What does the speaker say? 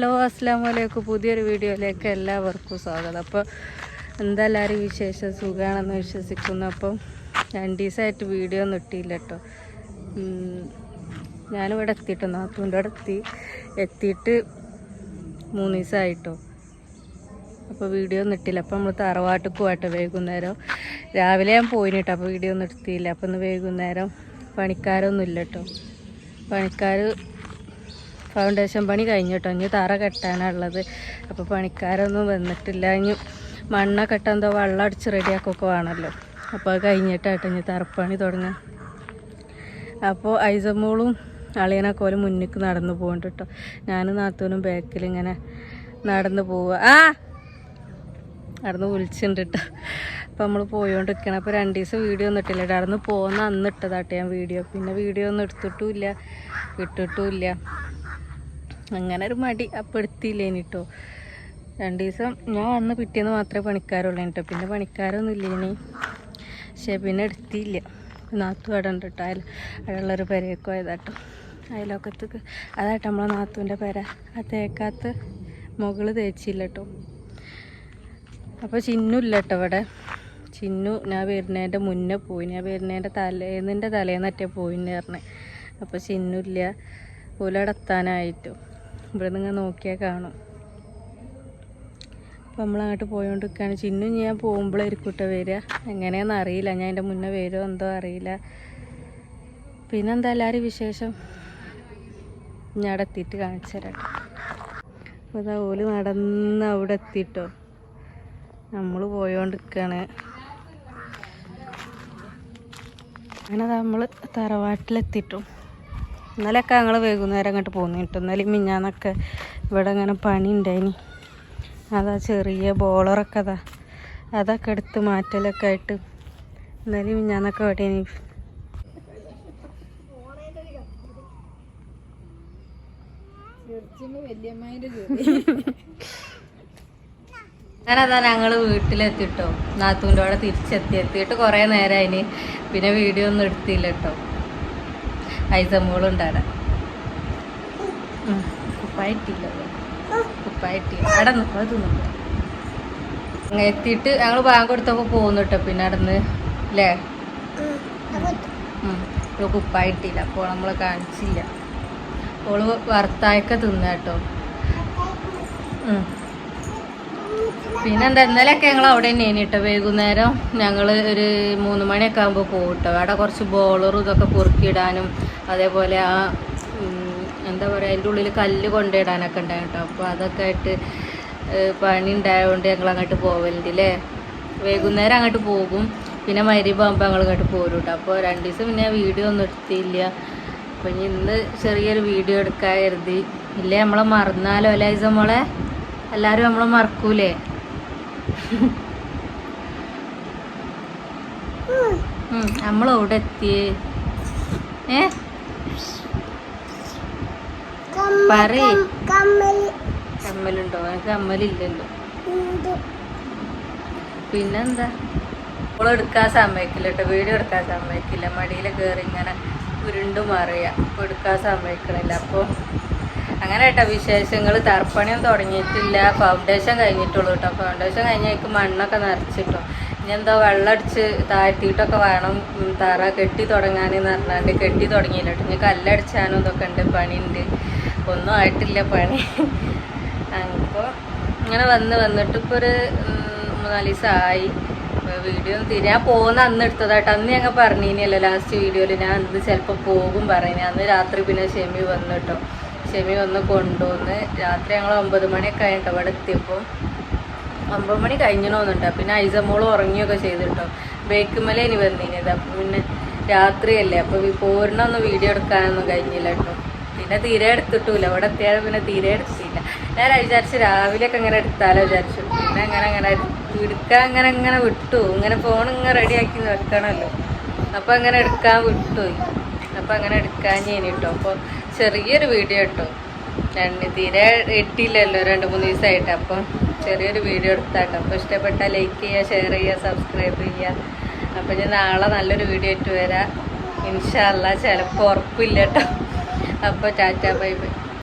Hello അസ്സാം വലൈക്കും. പുതിയൊരു വീഡിയോയിലേക്ക് എല്ലാവർക്കും സ്വാഗതം. അപ്പോൾ എന്താ എല്ലാവരും വിശേഷം? സുഖമാണെന്ന് വിശ്വസിക്കുന്നു. അപ്പം 2 ദിവസമായിട്ട് വീഡിയോ ഒന്നും ഇട്ടില്ല കേട്ടോ. ഞാനിവിടെ എത്തിയിട്ടോ, നാത്തൂൻ്റെ അവിടെ എത്തിയിട്ട് 3 ദിവസമായിട്ടോ. അപ്പോൾ വീഡിയോ ഒന്നും ഇട്ടില്ല. അപ്പോൾ നമ്മൾ തറവാട്ടിൽ പോകട്ടെ വൈകുന്നേരം. രാവിലെ ഞാൻ പോയിട്ടോ, അപ്പോൾ വീഡിയോ ഒന്നും എടുത്തില്ല. അപ്പോൾ ഇന്ന് വൈകുന്നേരം പണിക്കാരൊന്നും ഇല്ല കേട്ടോ. പണിക്കാർ ഫൗണ്ടേഷൻ പണി കഴിഞ്ഞിട്ടോ, ഇനി തറ കെട്ടാനുള്ളത്. അപ്പോൾ പണിക്കാരൊന്നും വന്നിട്ടില്ല. ഇനി മണ്ണൊക്കെ ഇട്ട് എന്തോ വെള്ളം അടിച്ച് റെഡിയാക്കൊക്കെ വേണമല്ലോ. അപ്പോൾ അത് കഴിഞ്ഞിട്ടാട്ടോ ഇനി തറപ്പണി തുടങ്ങാം. അപ്പോൾ ഐസമോളും അളിയനൊക്കെ പോലെ മുന്നിക്ക് നടന്നു പോകുന്നുണ്ട് കേട്ടോ. ഞാനും നാത്തൂനും ബാക്കിൽ ഇങ്ങനെ നടന്നു പോവുക. നടന്ന് വിളിച്ചിട്ടുണ്ട് കേട്ടോ. അപ്പോൾ നമ്മൾ പോയോണ്ടിരിക്കണം. അപ്പോൾ 2 ദിവസം വീഡിയോ ഒന്നും ഇട്ടില്ല. നടന്ന് പോകുന്ന അന്ന് ഇട്ടതാട്ടെ ഞാൻ വീഡിയോ. പിന്നെ വീഡിയോ ഒന്നും എടുത്തിട്ടുമില്ല, ഇട്ടിട്ടുമില്ല. അങ്ങനെ ഒരു മടി അപ്പോൾ എടുത്തില്ലേനി കേട്ടോ. 2 ദിവസം ഞാൻ വന്ന് പിറ്റേന്ന് മാത്രമേ പണിക്കാരുള്ളൂ കേട്ടോ. പിന്നെ പണിക്കാരൊന്നും ഇല്ലേനി. പക്ഷേ പിന്നെ എടുത്തില്ല. നാത്തു അവിടെ ഉണ്ട് കേട്ടോ. അവിടെയുള്ളൊരു പെരയൊക്കെ പോയതാട്ടോ. അയലോക്കത്തേക്ക് അതാട്ടോ നമ്മളെ നാത്തൂൻ്റെ പെര. ആ തേക്കാത്ത മുകള് തേച്ചില്ല കേട്ടോ. അപ്പോൾ ചിന്നു ഇല്ല കേട്ടോ ഇവിടെ. ചിന്നു ഞാൻ വരുന്നതിൻ്റെ മുന്നേ പോയി. ഞാൻ വരുന്നതിൻ്റെ തലേന്നറ്റേ പോയിന്ന് പറഞ്ഞേ. അപ്പോൾ ചിന്നു ഇല്ല. ഓലവിടെ എത്താനായിട്ടു. ഇവിടെ നിങ്ങൾ നോക്കിയാൽ കാണും. അപ്പോൾ നമ്മളങ്ങോട്ട് പോയോണ്ടിരിക്കുകയാണ്. ചിന്നു ഞാൻ പോകുമ്പോഴായിരിക്കും കേട്ടോ വരിക. എങ്ങനെയാണെന്ന് അറിയില്ല. ഞാൻ അതിൻ്റെ മുന്നേ വരുമോ എന്തോ അറിയില്ല. പിന്നെന്താ എല്ലാവരും വിശേഷം? ഞാൻ അവിടെ എത്തിയിട്ട് കാണിച്ചു തരാം. അപ്പോൾ അതാ ഓല് നടന്ന് അവിടെ എത്തിയിട്ടോ. നമ്മൾ പോയോണ്ടിരിക്കുകയാണ്. അങ്ങനെ നമ്മൾ തറവാട്ടിലെത്തിയിട്ടു. ഇന്നലെയൊക്കെ ഞങ്ങൾ വൈകുന്നേരം അങ്ങോട്ട് പോകുന്നു കേട്ടോ. ഇന്നലെ മിഞ്ഞാന്നൊക്കെ ഇവിടെ ഇങ്ങനെ പണി ഉണ്ടായിനി. അതാ ചെറിയ ബോളറൊക്കെ അതൊക്കെ എടുത്ത് മാറ്റലൊക്കെ ആയിട്ട് ഇന്നലെ മിഞ്ഞാന്നൊക്കെ ഇവിടെ ഇനി അങ്ങനെ അതാ ഞങ്ങൾ വീട്ടിലെത്തിട്ടോ. നാത്തൂൻ്റെ അവിടെ എത്തിയിട്ട് കുറേ നേരമായി. പിന്നെ വീഡിയോ ഒന്നും എടുത്തില്ല കേട്ടോ. ഐസമോളുണ്ടാടെ കുപ്പായിട്ടില്ല അവിടെ നിൽക്കുന്നുണ്ട്. എത്തിയിട്ട് ഞങ്ങൾ ബാങ്ക് കൊടുത്തപ്പോൾ പോകുന്നു കേട്ടോ. പിന്നെ നടന്ന് അല്ലേ കുപ്പായിട്ടില്ല. അപ്പോൾ നമ്മൾ കാണിച്ചില്ല. ഓള് വറുത്തായൊക്കെ തിന്ന കേട്ടോ. പിന്നെന്താ ഇന്നലെയൊക്കെ ഞങ്ങൾ അവിടെ തന്നെയാണ് കേട്ടോ. വൈകുന്നേരം ഞങ്ങൾ ഒരു 3 മണിയൊക്കെ ആകുമ്പോൾ പോകും കേട്ടോ. അവിടെ കുറച്ച് ബോളറും ഇതൊക്കെ പൊറുക്കിയിടാനും അതേപോലെ ആ എന്താ പറയുക അതിൻ്റെ ഉള്ളിൽ കല്ല് കൊണ്ടിടാനൊക്കെ ഉണ്ടാകും കേട്ടോ. അപ്പോൾ അതൊക്കെ ആയിട്ട് പണി ഉണ്ടായതുകൊണ്ട് ഞങ്ങൾ അങ്ങോട്ട് പോവലുണ്ട് അല്ലേ. വൈകുന്നേരം അങ്ങോട്ട് പോകും. പിന്നെ മഗ്‌രിബാകുമ്പോൾ ഞങ്ങൾ അങ്ങോട്ട് പോരും കേട്ടോ. അപ്പോൾ 2 ദിവസം പിന്നെ വീഡിയോ ഒന്നും എടുത്തില്ല. അപ്പോൾ ഇനി ഇന്ന് ചെറിയൊരു വീഡിയോ എടുക്കാൻ കരുതി. ഇല്ലേ നമ്മളെ മറന്നാലോ അല്ലേ ഐസമോളെ? എല്ലാവരും നമ്മളെ മറക്കൂലേ? നമ്മളെവിടെ എത്തിയേ? പറയേ. കമ്മലുണ്ടോ? എനിക്ക് കമ്മലില്ലല്ലോ. പിന്നെന്താ എടുക്കാൻ സമ്മതിക്കില്ല കേട്ടോ. വീഡിയോ എടുക്കാൻ സമ്മതിക്കില്ല. മടിയിൽ കയറി ഇങ്ങനെ ഉരുണ്ടു മറിയ. അപ്പോൾ എടുക്കാൻ സമ്മതിക്കണില്ല. അപ്പോൾ അങ്ങനെ കേട്ടോ വിശേഷങ്ങൾ. തറപ്പണിയൊന്നും തുടങ്ങിയിട്ടില്ല. ഫൗണ്ടേഷൻ കഴിഞ്ഞിട്ടുള്ളൂ കേട്ടോ. ഫൗണ്ടേഷൻ കഴിഞ്ഞേക്ക് മണ്ണൊക്കെ നിറച്ചിട്ടോ. ഇനി എന്തോ വെള്ളം അടിച്ച് താഴ്ത്തിയിട്ടൊക്കെ വേണം തറ കെട്ടി തുടങ്ങാനെന്ന് പറഞ്ഞാണ്ട് കെട്ടി തുടങ്ങിയില്ല കേട്ടോ. ഇനി കല്ലടിച്ചാനും ഇതൊക്കെ ഉണ്ട്. പണിയുണ്ട്. ഒന്നും ആയിട്ടില്ല പണി. അപ്പോൾ ഇങ്ങനെ വന്നിട്ട് ഇപ്പോൾ ഒരു 3-4 ദിവസമായി. വീഡിയോ ഞാൻ പോകുന്ന അന്ന് എടുത്തതായിട്ട്. അന്ന് ഞങ്ങൾ പറഞ്ഞിനല്ലോ ലാസ്റ്റ് വീഡിയോയിൽ ഞാൻ അന്ന് ചിലപ്പോൾ പോകും പറയുന്നത്. അന്ന് രാത്രി പിന്നെ ഷെമി വന്നു കേട്ടോ. ഷെമി വന്ന് കൊണ്ടുവന്ന് രാത്രി ഞങ്ങൾ 9 മണിയൊക്കെ ആയിട്ടോ അവിടെ എത്തിയപ്പോൾ. 9 മണി കഴിഞ്ഞോന്നുണ്ട്. പിന്നെ ഐസമോൾ ഉറങ്ങിയൊക്കെ ചെയ്തിട്ടോ. ബേക്കുമല ഇനി വന്നിരുന്നത്. അപ്പം പിന്നെ രാത്രിയല്ലേ. അപ്പോൾ പോരണൊന്നും വീഡിയോ എടുക്കാനൊന്നും കഴിഞ്ഞില്ല കേട്ടോ. പിന്നെ തീരെ എടുത്തിട്ടില്ല. അവിടെ എത്തിയാലും പിന്നെ തീരെ എടുത്തില്ല. ഞാൻ വിചാരിച്ചു രാവിലെയൊക്കെ ഇങ്ങനെ എടുത്താലോ വിചാരിച്ചു. പിന്നെ അങ്ങനെ എടുക്കാൻ അങ്ങനെ വിട്ടു. ഇങ്ങനെ ഫോൺ ഇങ്ങനെ റെഡിയാക്കി വെക്കണമല്ലോ. അപ്പോൾ അങ്ങനെ എടുക്കാൻ വിട്ടുപോയി. അപ്പോൾ അങ്ങനെ എടുക്കാൻ കഴിഞ്ഞിട്ടോ. അപ്പോൾ ചെറിയൊരു വീഡിയോ കേട്ടോ. തീരെ ഇട്ടില്ലല്ലോ 2-3 ദിവസമായിട്ട്. അപ്പം ചെറിയൊരു വീഡിയോ എടുത്താട്ടോ. അപ്പോൾ ഇഷ്ടപ്പെട്ടാൽ ലൈക്ക് ചെയ്യുക, ഷെയർ ചെയ്യുക, സബ്സ്ക്രൈബ് ചെയ്യുക. അപ്പോൾ ഞാൻ നാളെ നല്ലൊരു വീഡിയോ ആയിട്ട് വരാം ഇൻഷാ അല്ലാഹ്. ചിലപ്പോൾ ഉറപ്പില്ല കേട്ടോ. അപ്പോൾ ടാറ്റാ ബൈ ബൈ.